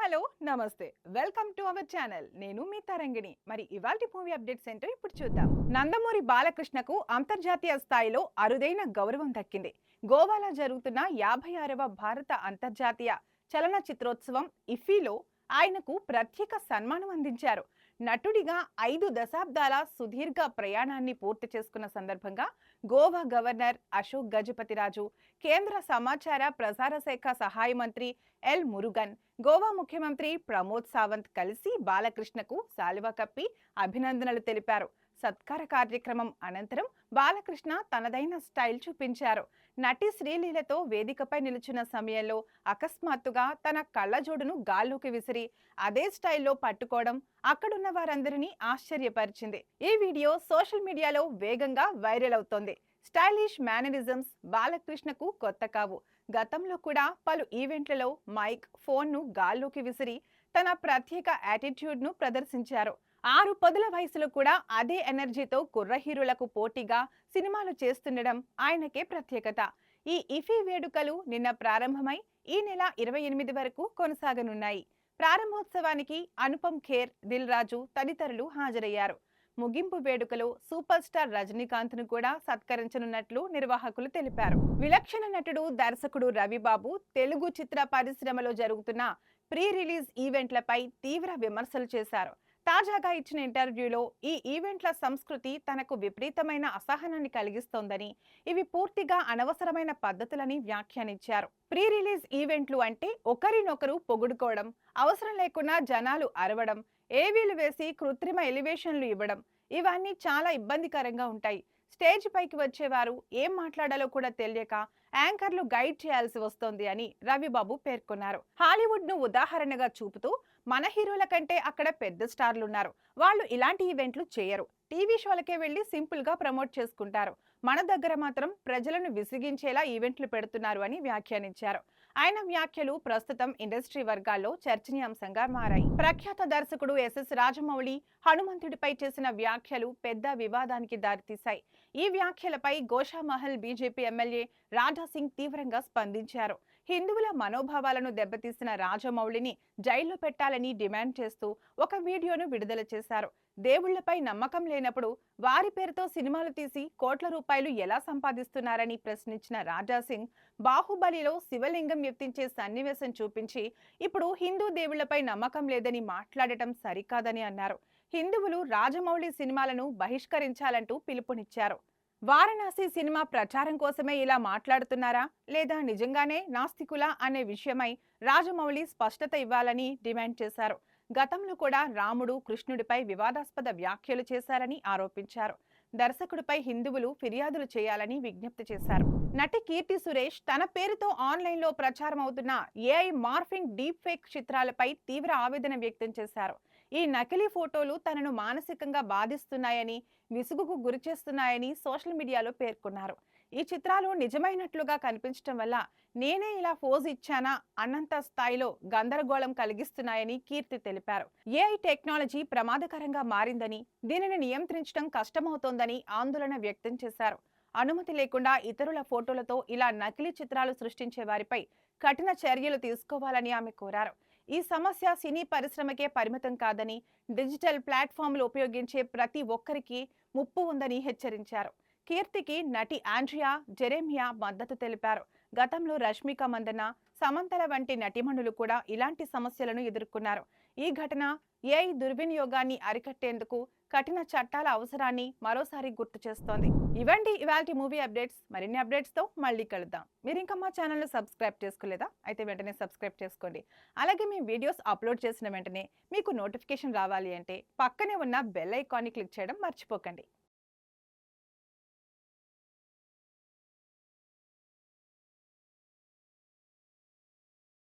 Hello నమస్తే welcome to our channel. నేను మీ తరంగిణి. మరి ఇవాల్టి మూవీ అప్డేట్స్ ఏంటో ఇప్పుడు చూద్దాం. నందమూరి బాలకృష్ణకు అంతర్జాతీయ స్థాయిలో అరుదైన గౌరవం దక్కింది. గోవాలో జరుగుతున్న 56వ భారత అంతర్జాతీయ చలన చిత్రోత్సవం ఇఫీలో ఆయనకు ప్రత్యేక సన్మానం అందించారు. నటుడిగా 5 దశాబ్దాల సుదీర్ఘ ప్రయాణాన్ని పూర్తి చేసుకున్న సందర్భంగా గోవా గవర్నర్ అశోక్ గజపతిరాజు, కేంద్ర సమాచార ప్రసార శాఖ సహాయ మంత్రి ఎల్ మురుగన్, గోవా ముఖ్యమంత్రి ప్రమోద్ సావంత్ కలిసి బాలకృష్ణకు శాలువా కప్పి అభినందనలు తెలిపారు. సత్కార కార్యక్రమం అనంతరం బాలకృష్ణ తనదైన స్టైల్ చూపించారు. నటి శ్రీలీలతో వేదికపై నిలుచున్న సమయంలో అకస్మాత్తుగా తన కళ్ళజోడును గాల్లోకి విసిరి అదే స్టైల్లో పట్టుకోవడం అక్కడున్న వారందరినీ ఆశ్చర్యపరిచింది. ఈ వీడియో సోషల్ మీడియాలో వేగంగా వైరల్ అవుతోంది. స్టైలిష్ మేనరిజమ్స్ బాలకృష్ణకు కొత్త కావు. గతంలో కూడా పలు ఈవెంట్లలో మైక్, ఫోన్ను గాల్లోకి విసిరి తన ప్రత్యేక యాటిట్యూడ్ను ప్రదర్శించారు. 6 పదుల వయసులో కూడా అదే ఎనర్జీతో కుర్ర హీరోలకు పోటీగా సినిమాలు చేస్తుండడం ఆయనకే ప్రత్యేకత. ఈ ఇఫీ వేడుకలు నిన్న ప్రారంభమై ఈ నెల 28 వరకు కొనసాగనున్నాయి. ప్రారంభోత్సవానికి అనుపమ్ ఖేర్, దిల్ రాజు తదితరులు హాజరయ్యారు. ముగింపు వేడుకలో సూపర్ స్టార్ రజనీకాంత్ ను కూడా సత్కరించనున్నట్లు నిర్వాహకులు తెలిపారు. విలక్షణ నటుడు, దర్శకుడు రవిబాబు తెలుగు చిత్ర పరిశ్రమలో జరుగుతున్న ప్రీ రిలీజ్ ఈవెంట్లపై తీవ్ర విమర్శలు చేశారు. తాజాగా ఇచ్చిన ఇంటర్వ్యూలో ఈ ఈవెంట్ల సంస్కృతి తనకు విపరీతమైన అసహనాన్ని కలిగిస్తోందని, ఇవి పూర్తిగా అనవసరమైన పద్ధతులని వ్యాఖ్యానించారు. ప్రీ రిలీజ్ ఈవెంట్లు అంటే ఒకరినొకరు పొగుడుకోవడం, అవసరం లేకుండా జనాలు అరవడం, ఏవీలు వేసి కృత్రిమ ఎలివేషన్లు ఇవ్వడం, ఇవన్నీ చాలా ఇబ్బందికరంగా ఉంటాయి. స్టేజ్ పైకి వచ్చేవారు ఏం మాట్లాడాలో కూడా తెలియక యాంకర్లు గైడ్ చేయాల్సి వస్తోంది అని రవిబాబు పేర్కొన్నారు. హాలీవుడ్ ను ఉదాహరణగా చూపుతూ మన హీరోల కంటే అక్కడ పెద్ద స్టార్లున్నారు, వాళ్ళు ఇలాంటి ఈవెంట్లు చేయరు, టీవీ షోలకే వెళ్లి సింపుల్ గా ప్రమోట్ చేసుకుంటారు, మన దగ్గర మాత్రం ప్రజలను విసిగించేలా ఈవెంట్లు పెడుతున్నారు అని వ్యాఖ్యానించారు. ఆయన వ్యాఖ్యలు ప్రస్తుతం ఇండస్ట్రీ వర్గాల్లో చర్చనీయాంశంగా మారాయి. ప్రఖ్యాత దర్శకుడు ఎస్ఎస్ రాజమౌళి హనుమంతుడిపై చేసిన వ్యాఖ్యలు పెద్ద వివాదానికి దారితీశాయి. ఈ వ్యాఖ్యలపై గోషామహల్ బీజేపీ ఎమ్మెల్యే రాజాసింగ్ తీవ్రంగా స్పందించారు. హిందువుల మనోభావాలను దెబ్బతీసిన రాజమౌళిని జైల్లో పెట్టాలని డిమాండ్ చేస్తూ ఒక వీడియోను విడుదల చేశారు. దేవుళ్లపై నమ్మకం లేనప్పుడు వారి పేరుతో సినిమాలు తీసి కోట్ల రూపాయలు ఎలా సంపాదిస్తున్నారని ప్రశ్నించిన రాజాసింగ్, బాహుబలిలో శివలింగం ఎత్తించే సన్నివేశం చూపించి ఇప్పుడు హిందూ దేవుళ్లపై నమ్మకం లేదని మాట్లాడటం సరికాదని అన్నారు. హిందువులు రాజమౌళి సినిమాలను బహిష్కరించాలంటూ పిలుపునిచ్చారు. వారణాసి సినిమా ప్రచారం కోసమే ఇలా మాట్లాడుతున్నారా లేదా నిజంగానే నాస్తికులా అనే విషయమై రాజమౌళి స్పష్టత ఇవ్వాలని డిమాండ్ చేశారు. గతంలో కూడా రాముడు, కృష్ణుడిపై వివాదాస్పద వ్యాఖ్యలు చేశారని ఆరోపించారు. దర్శకుడిపై హిందువులు ఫిర్యాదులు చేయాలని విజ్ఞప్తి చేశారు. నటి కీర్తి సురేష్ తన పేరుతో ఆన్లైన్లో ప్రచారం అవుతున్న ఏఐ మార్ఫింగ్ డీప్ ఫేక్ చిత్రాలపై తీవ్ర ఆవేదన వ్యక్తం చేశారు. ఈ నకిలీ ఫోటోలు తనను మానసికంగా బాధిస్తున్నాయని, విసుగుకు గురిచేస్తున్నాయని సోషల్ మీడియాలో పేర్కొన్నారు. ఈ చిత్రాలు నిజమైనట్లుగా కనిపించడం వల్ల నేనే ఇలా ఫోజ్ ఇచ్చానా అన్నంత స్థాయిలో గందరగోళం కలిగిస్తున్నాయని కీర్తి తెలిపారు. ఏఐ టెక్నాలజీ ప్రమాదకరంగా మారిందని, దీనిని నియంత్రించడం కష్టమవుతోందని ఆందోళన వ్యక్తం చేశారు. అనుమతి లేకుండా ఇతరుల ఫోటోలతో ఇలా నకిలీ చిత్రాలు సృష్టించే వారిపై కఠిన చర్యలు తీసుకోవాలని ఆమె కోరారు. ఈ సమస్య సినీ పరిశ్రమకే పరిమితం కాదని, డిజిటల్ ప్లాట్ఫామ్లు ఉపయోగించే ప్రతి ఒక్కరికి ముప్పు ఉందని హెచ్చరించారు. కీర్తికి నటి ఆండ్రియా జెరెమియా మద్దతు తెలిపారు. గతంలో రష్మిక మందన్న, సమంతల వంటి నటిమణులు కూడా ఇలాంటి సమస్యలను ఎదుర్కొన్నారు. ఈ ఘటన ఏఐ దుర్వినియోగాన్ని అరికట్టేందుకు కఠిన చట్టాల అవసరాన్ని మరోసారి గుర్తు చేస్తోంది. ఇవండి ఇవాల్టి మూవీ అప్డేట్స్. మరిన్ని అప్డేట్స్ తో మళ్ళీ కలుద్దాం. మీరు ఇంకా మా ఛానల్ సబ్స్క్రైబ్ చేసుకోలేదా? అయితే వెంటనే సబ్స్క్రైబ్ చేసుకోండి. అలాగే మేము వీడియోస్ అప్లోడ్ చేసిన వెంటనే మీకు నోటిఫికేషన్ రావాలి అంటే పక్కనే ఉన్న బెల్ ఐకాన్ని క్లిక్ చేయడం మర్చిపోకండి.